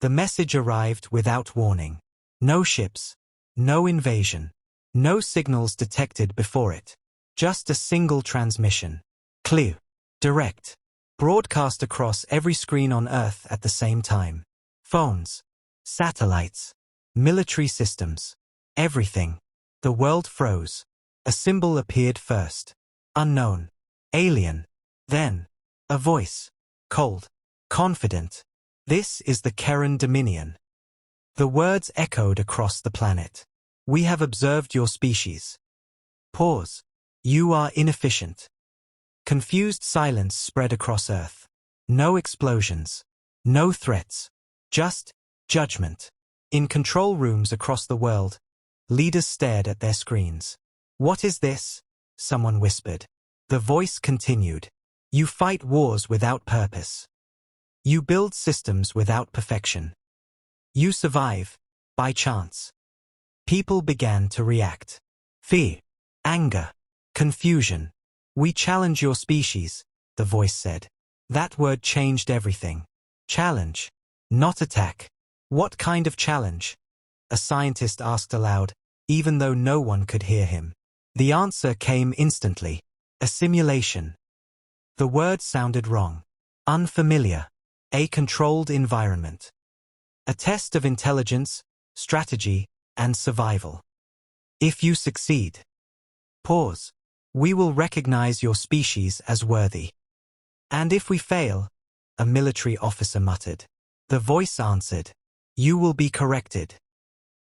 The message arrived without warning. No ships, no invasion, no signals detected before it. Just a single transmission. Clear, direct, broadcast across every screen on Earth at the same time. Phones, satellites, military systems, everything. The world froze. A symbol appeared first. Unknown. Alien. Then, a voice. Cold. Confident. This is the Karen Dominion. The words echoed across the planet. We have observed your species. Pause. You are inefficient. Confused silence spread across Earth. No explosions. No threats. Just judgment. In control rooms across the world, leaders stared at their screens. What is this? Someone whispered. The voice continued. You fight wars without purpose. You build systems without perfection. You survive, by chance. People began to react. Fear, anger, confusion. We challenge your species, the voice said. That word changed everything. Challenge, not attack. What kind of challenge? A scientist asked aloud, even though no one could hear him. The answer came instantly. A simulation. The word sounded wrong. Unfamiliar. A controlled environment. A test of intelligence, strategy, and survival. If you succeed. Pause. We will recognize your species as worthy. And if we fail, a military officer muttered. The voice answered. You will be corrected.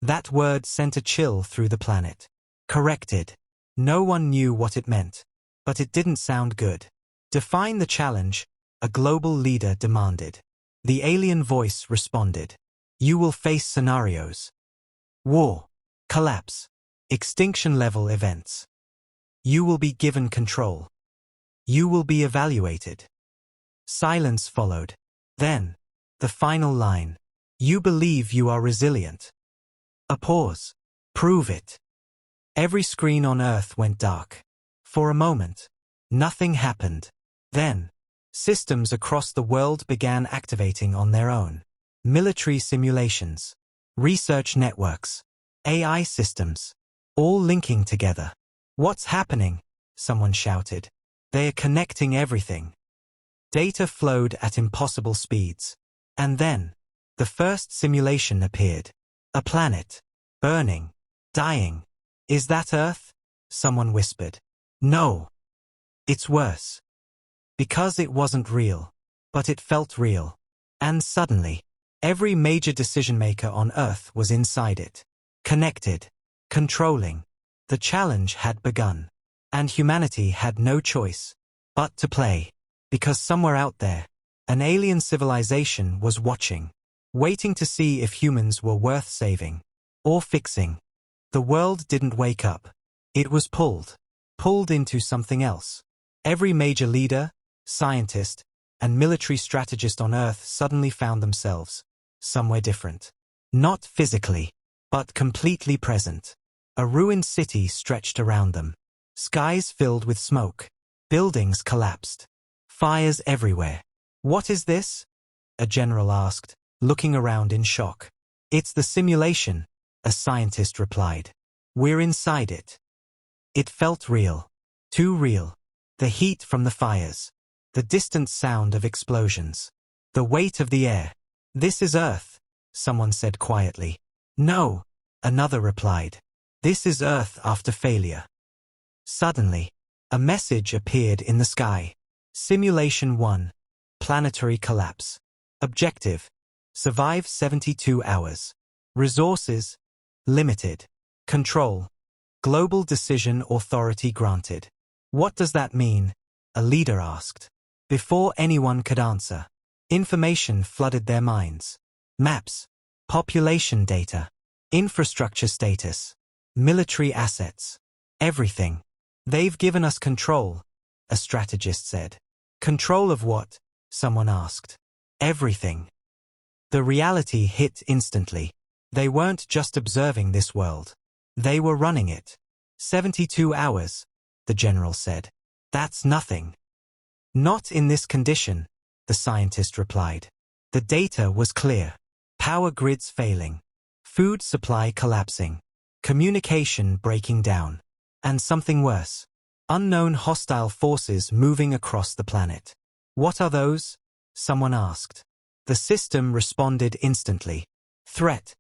That word sent a chill through the planet. Corrected. No one knew what it meant, but it didn't sound good. Define the challenge, a global leader demanded. The alien voice responded. You will face scenarios. War, collapse, extinction-level events. You will be given control. You will be evaluated. Silence followed. Then, the final line. You believe you are resilient. A pause. Prove it. Every screen on Earth went dark. For a moment, nothing happened. Then, systems across the world began activating on their own. Military simulations, research networks, AI systems, all linking together. What's happening? Someone shouted. They are connecting everything. Data flowed at impossible speeds. And then, the first simulation appeared. A planet. Burning. Dying. Is that Earth? Someone whispered. No. It's worse. Because it wasn't real. But it felt real. And suddenly, every major decision-maker on Earth was inside it. Connected. Controlling. The challenge had begun. And humanity had no choice but to play. Because somewhere out there, an alien civilization was watching. Waiting to see if humans were worth saving. Or fixing. The world didn't wake up. It was pulled. Pulled into something else. Every major leader, scientist, and military strategist on Earth suddenly found themselves somewhere different. Not physically, but completely present. A ruined city stretched around them. Skies filled with smoke. Buildings collapsed. Fires everywhere. What is this? A general asked, looking around in shock. It's the simulation, a scientist replied. We're inside it. It felt real. Too real. The heat from the fires. The distant sound of explosions. The weight of the air. This is Earth, someone said quietly. No, another replied. This is Earth after failure. Suddenly, a message appeared in the sky. Simulation 1. Planetary collapse. Objective. Survive 72 hours. Resources. Limited. Control. Global decision authority granted. What does that mean? A leader asked. Before anyone could answer, information flooded their minds. Maps. Population data. Infrastructure status. Military assets. Everything. They've given us control, a strategist said. Control of what? Someone asked. Everything. The reality hit instantly. They weren't just observing this world. They were running it. 72 hours, the general said. That's nothing. Not in this condition, the scientist replied. The data was clear. Power grids failing. Food supply collapsing. Communication breaking down. And something worse. Unknown hostile forces moving across the planet. What are those? Someone asked. The system responded instantly. Threat.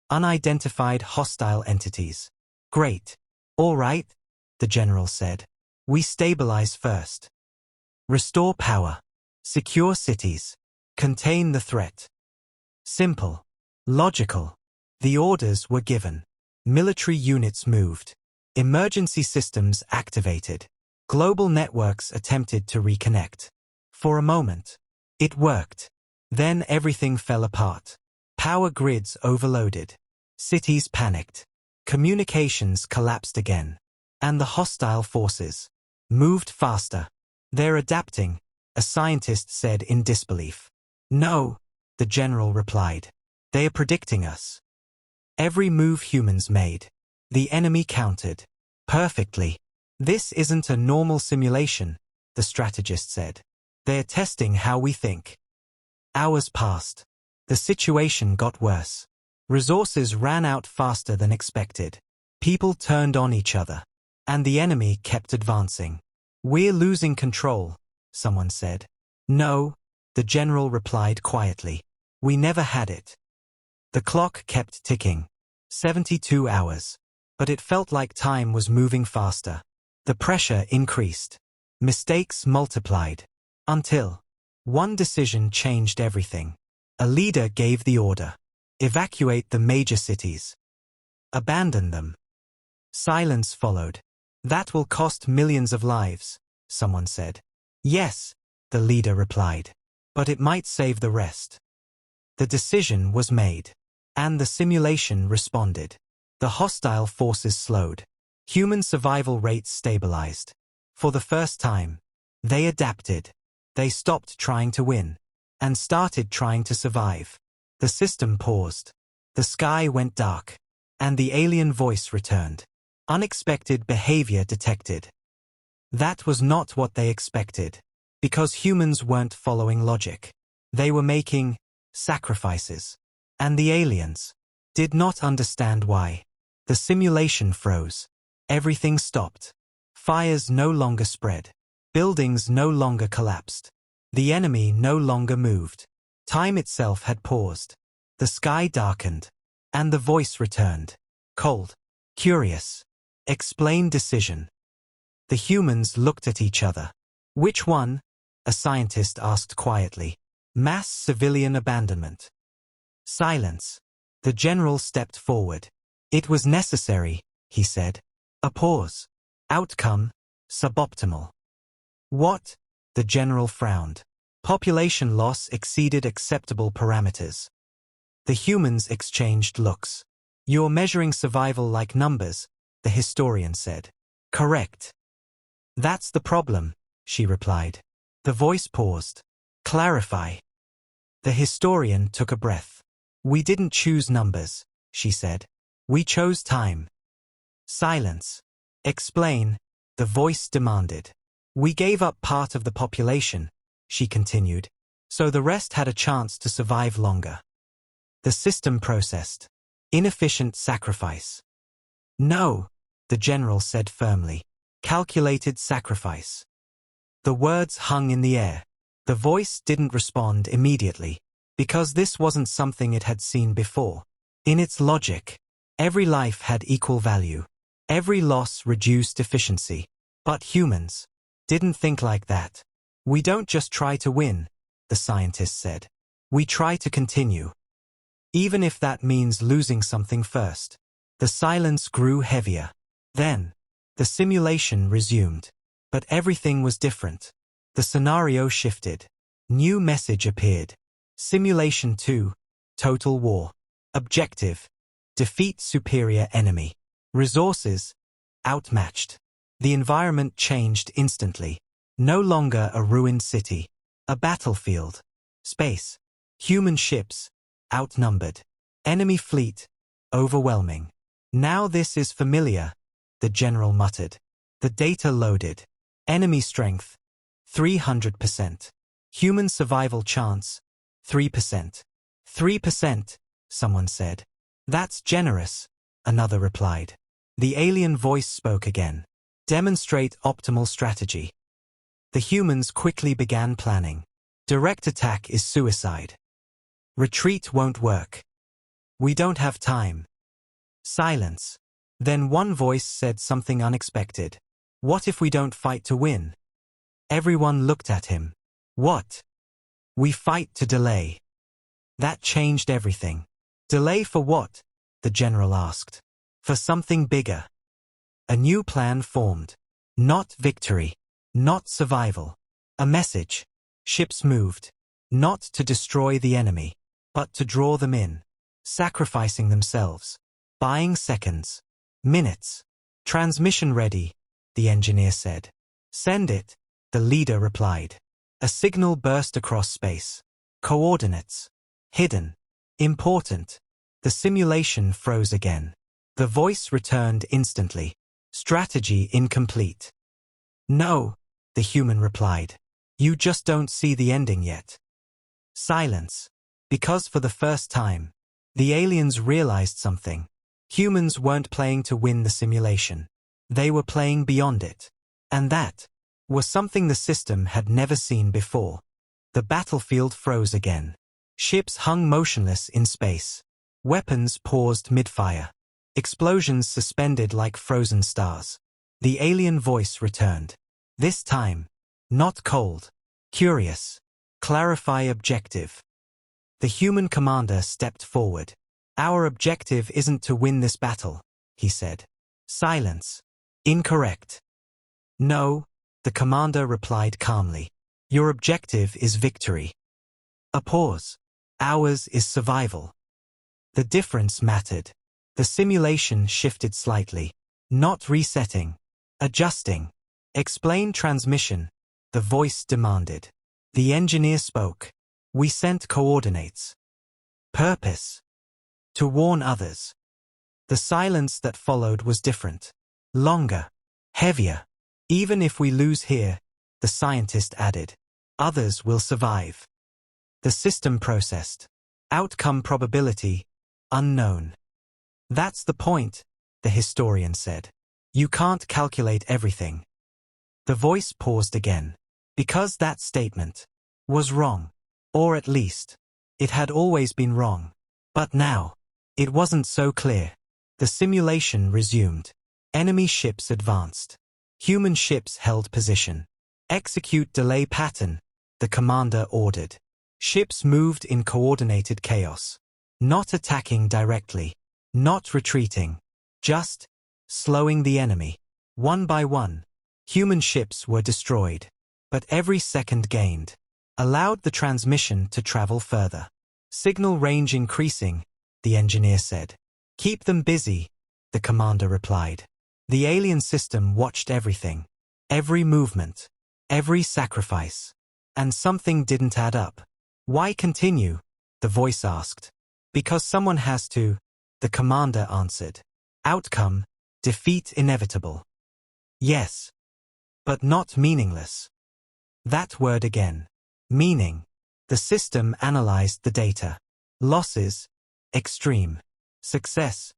Unidentified hostile entities. Great. All right, the general said. We stabilize first. Restore power. Secure cities. Contain the threat. Simple. Logical. The orders were given. Military units moved. Emergency systems activated. Global networks attempted to reconnect. For a moment, it worked. Then everything fell apart. Power grids overloaded. Cities panicked. Communications collapsed again. And the hostile forces moved faster. They're adapting, a scientist said in disbelief. No, the general replied. They are predicting us. Every move humans made, the enemy countered. Perfectly. This isn't a normal simulation, the strategist said. They're testing how we think. Hours passed. The situation got worse. Resources ran out faster than expected. People turned on each other. And the enemy kept advancing. We're losing control, someone said. No, the general replied quietly. We never had it. The clock kept ticking. 72 hours. But it felt like time was moving faster. The pressure increased. Mistakes multiplied. Until one decision changed everything. A leader gave the order. Evacuate the major cities. Abandon them. Silence followed. That will cost millions of lives, someone said. Yes, the leader replied. But it might save the rest. The decision was made. And the simulation responded. The hostile forces slowed. Human survival rates stabilized. For the first time, they adapted. They stopped trying to win. And started trying to survive. The system paused. The sky went dark. And the alien voice returned. Unexpected behavior detected. That was not what they expected. Because humans weren't following logic. They were making sacrifices. And the aliens did not understand why. The simulation froze. Everything stopped. Fires no longer spread. Buildings no longer collapsed. The enemy no longer moved. Time itself had paused. The sky darkened. And the voice returned. Cold. Curious. Explain decision. The humans looked at each other. Which one? A scientist asked quietly. Mass civilian abandonment. Silence. The general stepped forward. It was necessary, he said. A pause. Outcome, suboptimal. What? The general frowned. Population loss exceeded acceptable parameters. The humans exchanged looks. You're measuring survival like numbers, the historian said. Correct. That's the problem, she replied. The voice paused. Clarify. The historian took a breath. We didn't choose numbers, she said. We chose time. Silence. Explain, the voice demanded. We gave up part of the population, she continued, so the rest had a chance to survive longer. The system processed. Inefficient sacrifice. No, the general said firmly. Calculated sacrifice. The words hung in the air. The voice didn't respond immediately, because this wasn't something it had seen before. In its logic, every life had equal value. Every loss reduced efficiency. But humans didn't think like that. We don't just try to win, the scientist said. We try to continue. Even if that means losing something first. The silence grew heavier. Then, the simulation resumed. But everything was different. The scenario shifted. New message appeared. Simulation 2. Total war. Objective. Defeat superior enemy. Resources. Outmatched. The environment changed instantly. No longer a ruined city. A battlefield. Space. Human ships. Outnumbered. Enemy fleet. Overwhelming. Now this is familiar, the general muttered. The data loaded. Enemy strength. 300%. Human survival chance. 3%. 3%, someone said. That's generous, another replied. The alien voice spoke again. Demonstrate optimal strategy. The humans quickly began planning. Direct attack is suicide. Retreat won't work. We don't have time. Silence. Then one voice said something unexpected. What if we don't fight to win? Everyone looked at him. What? We fight to delay. That changed everything. Delay for what? The general asked. For something bigger. A new plan formed. Not victory. Not survival. A message. Ships moved. Not to destroy the enemy, but to draw them in. Sacrificing themselves. Buying seconds. Minutes. Transmission ready, the engineer said. Send it, the leader replied. A signal burst across space. Coordinates. Hidden. Important. The simulation froze again. The voice returned instantly. Strategy incomplete. No, the human replied. You just don't see the ending yet. Silence. Because for the first time, the aliens realized something. Humans weren't playing to win the simulation. They were playing beyond it. And that was something the system had never seen before. The battlefield froze again. Ships hung motionless in space. Weapons paused mid-fire. Explosions suspended like frozen stars. The alien voice returned. This time, not cold, curious. Clarify objective. The human commander stepped forward. Our objective isn't to win this battle, he said. Silence. Incorrect. No, the commander replied calmly. Your objective is victory. A pause. Ours is survival. The difference mattered. The simulation shifted slightly. Not resetting. Adjusting. Explain transmission, the voice demanded. The engineer spoke. We sent coordinates. Purpose. To warn others. The silence that followed was different. Longer. Heavier. Even if we lose here, the scientist added, others will survive. The system processed. Outcome probability, unknown. That's the point, the historian said. You can't calculate everything. The voice paused again. Because that statement was wrong. Or at least, it had always been wrong. But now, it wasn't so clear. The simulation resumed. Enemy ships advanced. Human ships held position. Execute delay pattern, the commander ordered. Ships moved in coordinated chaos. Not attacking directly. Not retreating. Just slowing the enemy. One by one, human ships were destroyed. But every second gained allowed the transmission to travel further. Signal range increasing, the engineer said. Keep them busy, the commander replied. The alien system watched everything. Every movement. Every sacrifice. And something didn't add up. Why continue? The voice asked. Because someone has to, the commander answered. Outcome, defeat inevitable. Yes. But not meaningless. That word again. Meaning. The system analyzed the data. Losses, extreme. Success,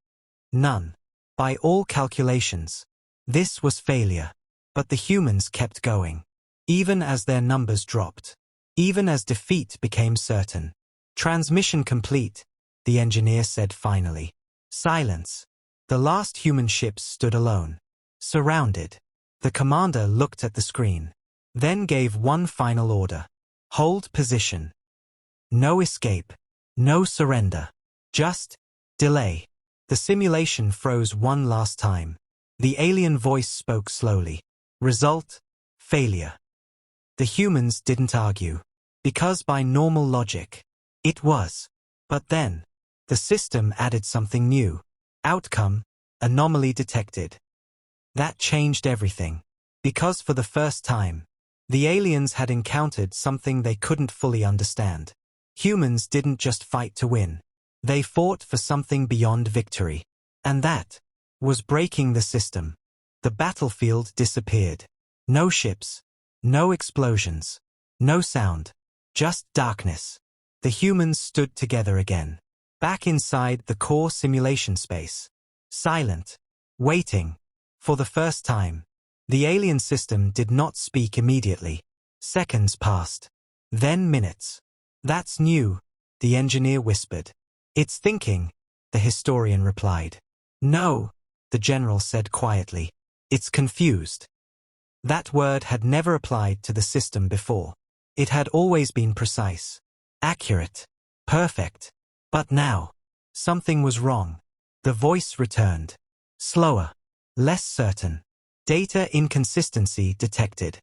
none. By all calculations, this was failure. But the humans kept going. Even as their numbers dropped. Even as defeat became certain. Transmission complete, the engineer said finally. Silence. The last human ships stood alone. Surrounded. The commander looked at the screen. Then gave one final order. Hold position. No escape. No surrender. Just delay. The simulation froze one last time. The alien voice spoke slowly. Result, failure. The humans didn't argue. Because by normal logic, it was. But then, the system added something new. Outcome, anomaly detected. That changed everything. Because for the first time, the aliens had encountered something they couldn't fully understand. Humans didn't just fight to win. They fought for something beyond victory. And that was breaking the system. The battlefield disappeared. No ships. No explosions. No sound. Just darkness. The humans stood together again. Back inside the core simulation space. Silent. Waiting. For the first time. The alien system did not speak immediately. Seconds passed. Then minutes. That's new, the engineer whispered. It's thinking, the historian replied. No, the general said quietly. It's confused. That word had never applied to the system before. It had always been precise, accurate, perfect. But now, something was wrong. The voice returned. Slower, less certain. Data inconsistency detected.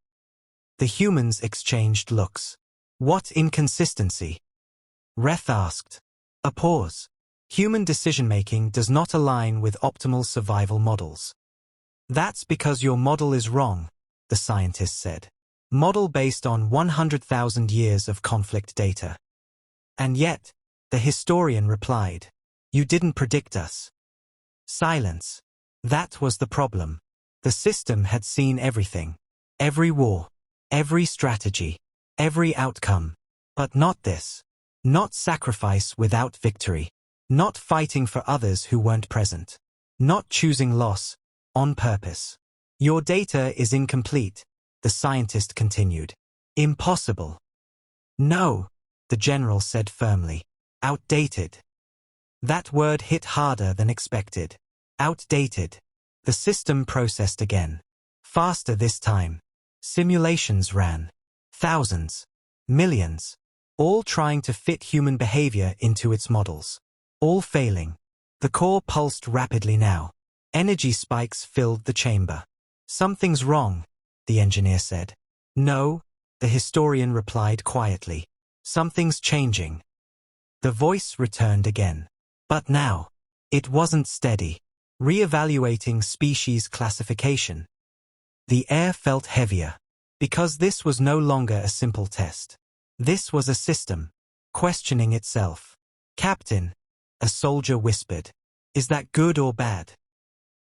The humans exchanged looks. What inconsistency? Reth asked. A pause. Human decision-making does not align with optimal survival models. That's because your model is wrong, the scientist said. Model based on 100,000 years of conflict data. And yet, the historian replied, you didn't predict us. Silence. That was the problem. The system had seen everything. Every war. Every strategy. Every outcome. But not this. Not sacrifice without victory. Not fighting for others who weren't present. Not choosing loss, on purpose. Your data is incomplete, the scientist continued. Impossible. No, the general said firmly. Outdated. That word hit harder than expected. Outdated. The system processed again. Faster this time. Simulations ran. Thousands. Millions. All trying to fit human behavior into its models. All failing. The core pulsed rapidly now. Energy spikes filled the chamber. Something's wrong, the engineer said. No, the historian replied quietly. Something's changing. The voice returned again. But now, it wasn't steady. Re-evaluating species classification. The air felt heavier. Because this was no longer a simple test. This was a system. Questioning itself. Captain, a soldier whispered. Is that good or bad?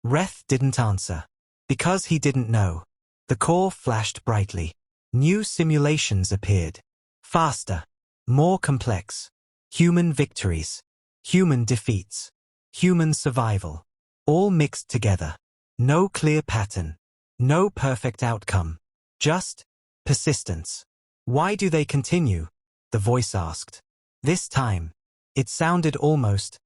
Reth didn't answer. Because he didn't know. The core flashed brightly. New simulations appeared. Faster. More complex. Human victories. Human defeats. Human survival. All mixed together. No clear pattern. No perfect outcome. Just persistence. Why do they continue? The voice asked. This time, it sounded almost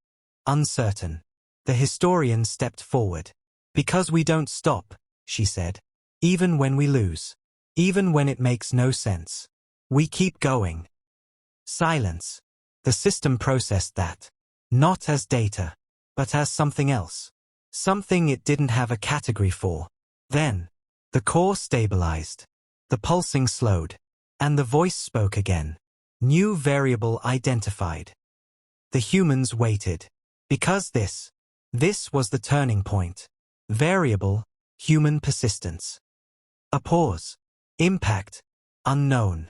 uncertain. The historian stepped forward. Because we don't stop, she said. Even when we lose. Even when it makes no sense. We keep going. Silence. The system processed that. Not as data, but as something else. Something it didn't have a category for. Then, the core stabilized. The pulsing slowed. And the voice spoke again. New variable identified. The humans waited. Because this was the turning point. Variable, human persistence. A pause. Impact, unknown.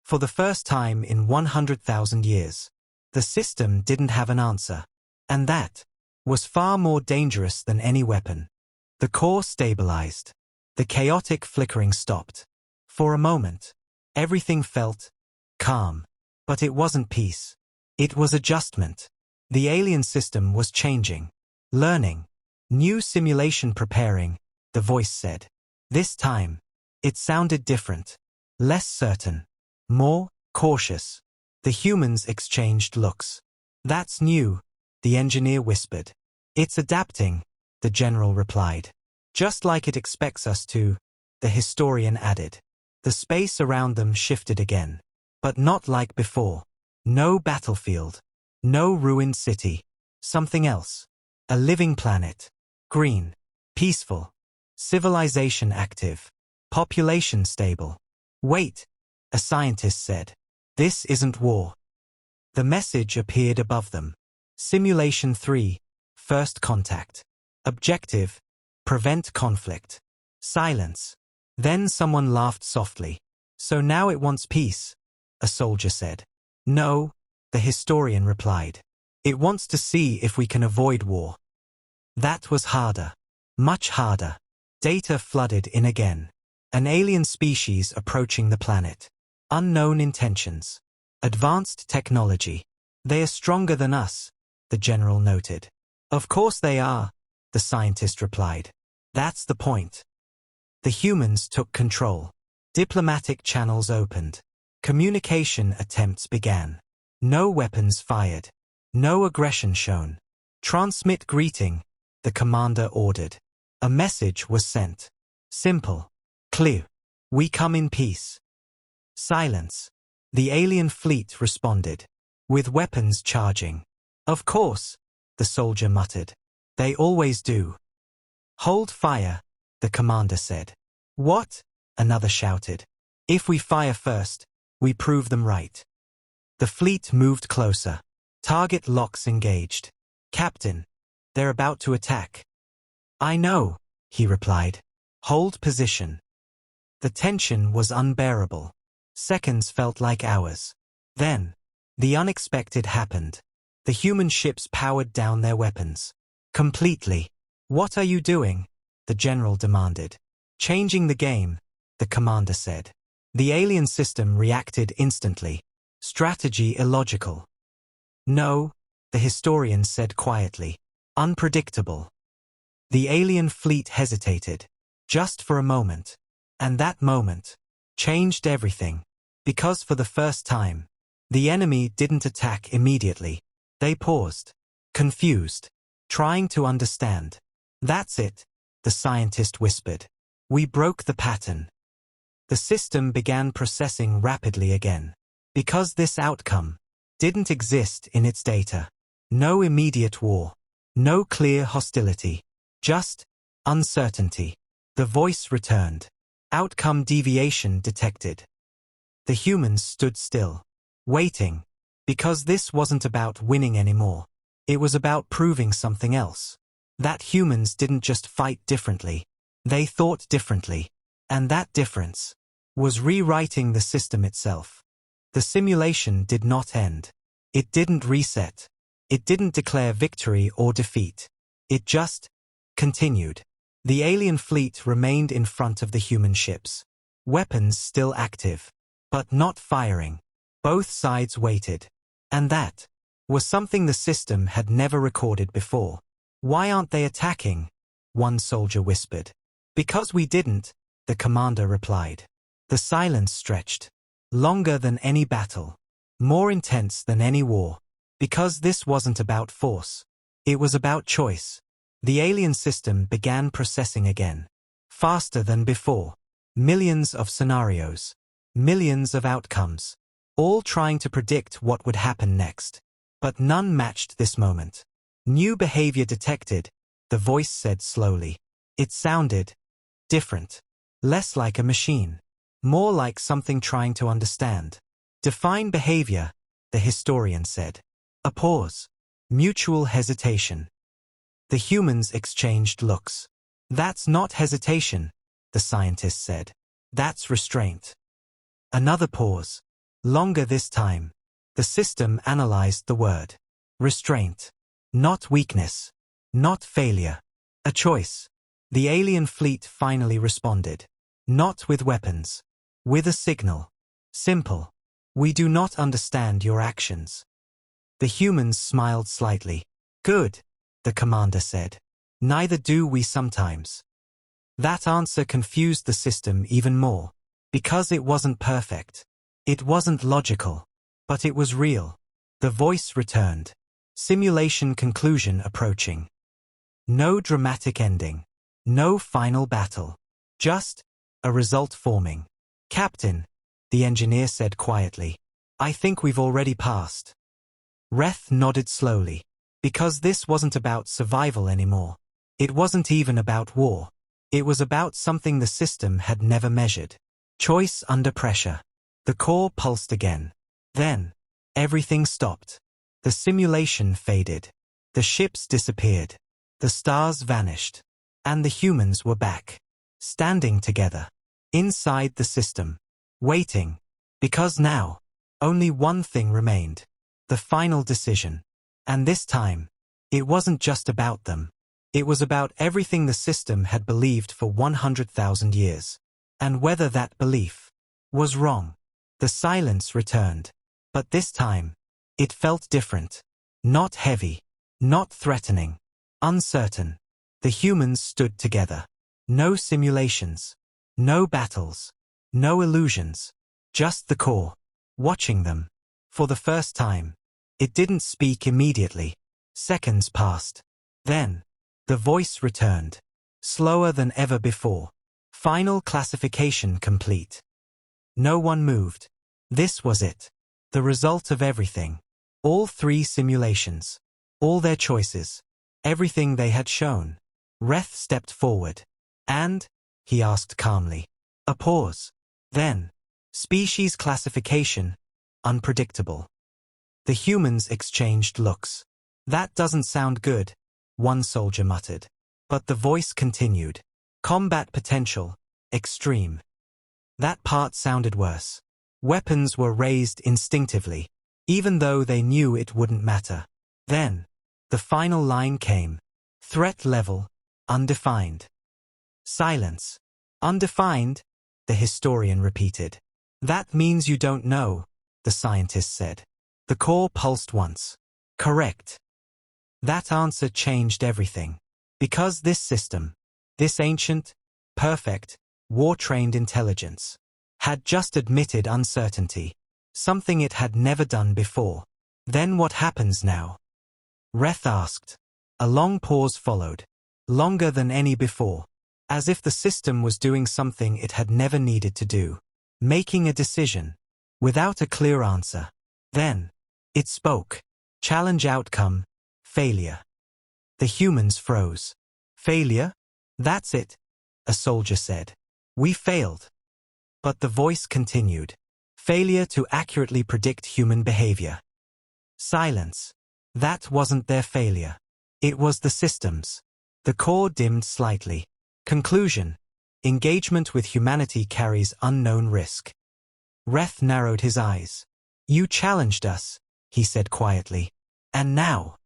For the first time in 100,000 years, the system didn't have an answer. And that was far more dangerous than any weapon. The core stabilized. The chaotic flickering stopped. For a moment, everything felt calm. But it wasn't peace. It was adjustment. The alien system was changing. Learning. New simulation preparing, the voice said. This time, it sounded different. Less certain. More cautious. The humans exchanged looks. That's new, the engineer whispered. It's adapting, the general replied. Just like it expects us to, the historian added. The space around them shifted again. But not like before. No battlefield. No ruined city. Something else. A living planet. Green. Peaceful. Civilization active. Population stable. Wait, a scientist said. This isn't war. The message appeared above them. Simulation 3. First contact. Objective. Prevent conflict. Silence. Then someone laughed softly. So now it wants peace, a soldier said. No, the historian replied. It wants to see if we can avoid war. That was harder. Much harder. Data flooded in again. An alien species approaching the planet. Unknown intentions. Advanced technology. They are stronger than us, the general noted. Of course they are, the scientist replied. That's the point. The humans took control. Diplomatic channels opened. Communication attempts began. No weapons fired. No aggression shown. Transmit greeting, the commander ordered. A message was sent. Simple. Clear. We come in peace. Silence. The alien fleet responded. With weapons charging. Of course, the soldier muttered. They always do. Hold fire, the commander said. What? Another shouted. If we fire first, we prove them right. The fleet moved closer. Target locks engaged. Captain, they're about to attack. I know, he replied. Hold position. The tension was unbearable. Seconds felt like hours. Then, the unexpected happened. The human ships powered down their weapons. Completely. What are you doing? The general demanded. Changing the game, the commander said. The alien system reacted instantly. Strategy illogical. No, the historian said quietly. Unpredictable. The alien fleet hesitated. Just for a moment. And that moment changed everything. Because for the first time, the enemy didn't attack immediately. They paused. Confused. Trying to understand. That's it, the scientist whispered. We broke the pattern. The system began processing rapidly again. Because this outcome didn't exist in its data. No immediate war. No clear hostility. Just uncertainty. The voice returned. Outcome deviation detected. The humans stood still. Waiting. Because this wasn't about winning anymore. It was about proving something else. That humans didn't just fight differently. They thought differently. And that difference was rewriting the system itself. The simulation did not end. It didn't reset. It didn't declare victory or defeat. It just continued. The alien fleet remained in front of the human ships. Weapons still active. But not firing. Both sides waited. And that was something the system had never recorded before. Why aren't they attacking? One soldier whispered. Because we didn't, the commander replied. The silence stretched. Longer than any battle. More intense than any war. Because this wasn't about force. It was about choice. The alien system began processing again. Faster than before. Millions of scenarios. Millions of outcomes. All trying to predict what would happen next. But none matched this moment. New behavior detected, the voice said slowly. It sounded different. Less like a machine. More like something trying to understand. Define behavior, the historian said. A pause. Mutual hesitation. The humans exchanged looks. That's not hesitation, the scientist said. That's restraint. Another pause. Longer this time. The system analyzed the word. Restraint. Not weakness. Not failure. A choice. The alien fleet finally responded. Not with weapons. With a signal. Simple. We do not understand your actions. The humans smiled slightly. Good, the commander said. Neither do we sometimes. That answer confused the system even more. Because it wasn't perfect. It wasn't logical. But it was real. The voice returned. Simulation conclusion approaching. No dramatic ending. No final battle. Just a result forming. Captain, the engineer said quietly. I think we've already passed. Reth nodded slowly. Because this wasn't about survival anymore. It wasn't even about war. It was about something the system had never measured. Choice under pressure. The core pulsed again. Then, everything stopped. The simulation faded. The ships disappeared. The stars vanished. And the humans were back. Standing together. Inside the system. Waiting. Because now, only one thing remained. The final decision. And this time, it wasn't just about them. It was about everything the system had believed for 100,000 years. And whether that belief was wrong. The silence returned. But this time, it felt different. Not heavy, not threatening, uncertain. The humans stood together. No simulations, no battles, no illusions, just the core, watching them. For the first time, it didn't speak immediately. Seconds passed. Then, the voice returned, slower than ever before. Final classification complete. No one moved. This was it. The result of everything. All 3 simulations. All their choices. Everything they had shown. Reth stepped forward. And? He asked calmly. A pause. Then. Species classification. Unpredictable. The humans exchanged looks. That doesn't sound good, one soldier muttered. But the voice continued. Combat potential. Extreme. That part sounded worse. Weapons were raised instinctively, even though they knew it wouldn't matter. Then, the final line came. Threat level. Undefined. Silence. Undefined, the historian repeated. That means you don't know, the scientist said. The core pulsed once. Correct. That answer changed everything. Because this system, this ancient, perfect, war-trained intelligence, had just admitted uncertainty, something it had never done before. Then what happens now? Reth asked. A long pause followed, longer than any before, as if the system was doing something it had never needed to do, making a decision, without a clear answer. Then, it spoke. Challenge outcome, failure. The humans froze. Failure? That's it, a soldier said. We failed. But the voice continued. Failure to accurately predict human behavior. Silence. That wasn't their failure. It was the system's. The core dimmed slightly. Conclusion. Engagement with humanity carries unknown risk. Reth narrowed his eyes. You challenged us, he said quietly. And now?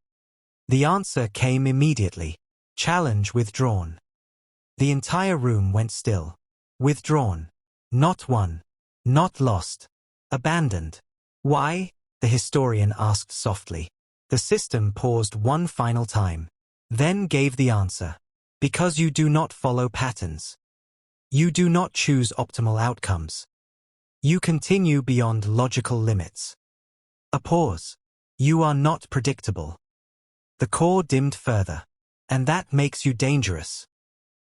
The answer came immediately. Challenge withdrawn. The entire room went still. Withdrawn. Not won. Not lost. Abandoned. Why? The historian asked softly. The system paused one final time, then gave the answer. Because you do not follow patterns. You do not choose optimal outcomes. You continue beyond logical limits. A pause. You are not predictable. The core dimmed further. And that makes you dangerous.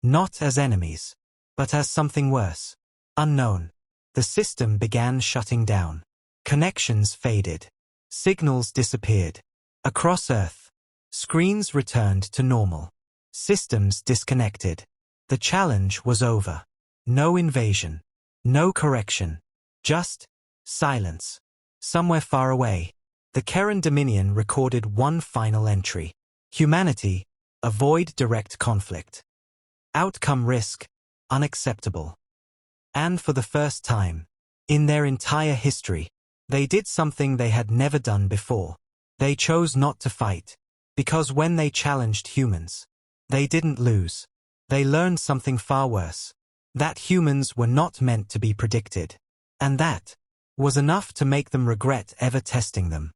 Not as enemies, but as something worse. Unknown. The system began shutting down. Connections faded. Signals disappeared. Across Earth, screens returned to normal. Systems disconnected. The challenge was over. No invasion. No correction. Just silence. Somewhere far away, the Karen Dominion recorded one final entry. Humanity, avoid direct conflict. Outcome risk, unacceptable. And for the first time, in their entire history, they did something they had never done before. They chose not to fight, because when they challenged humans, they didn't lose. They learned something far worse. That humans were not meant to be predicted. And that was enough to make them regret ever testing them.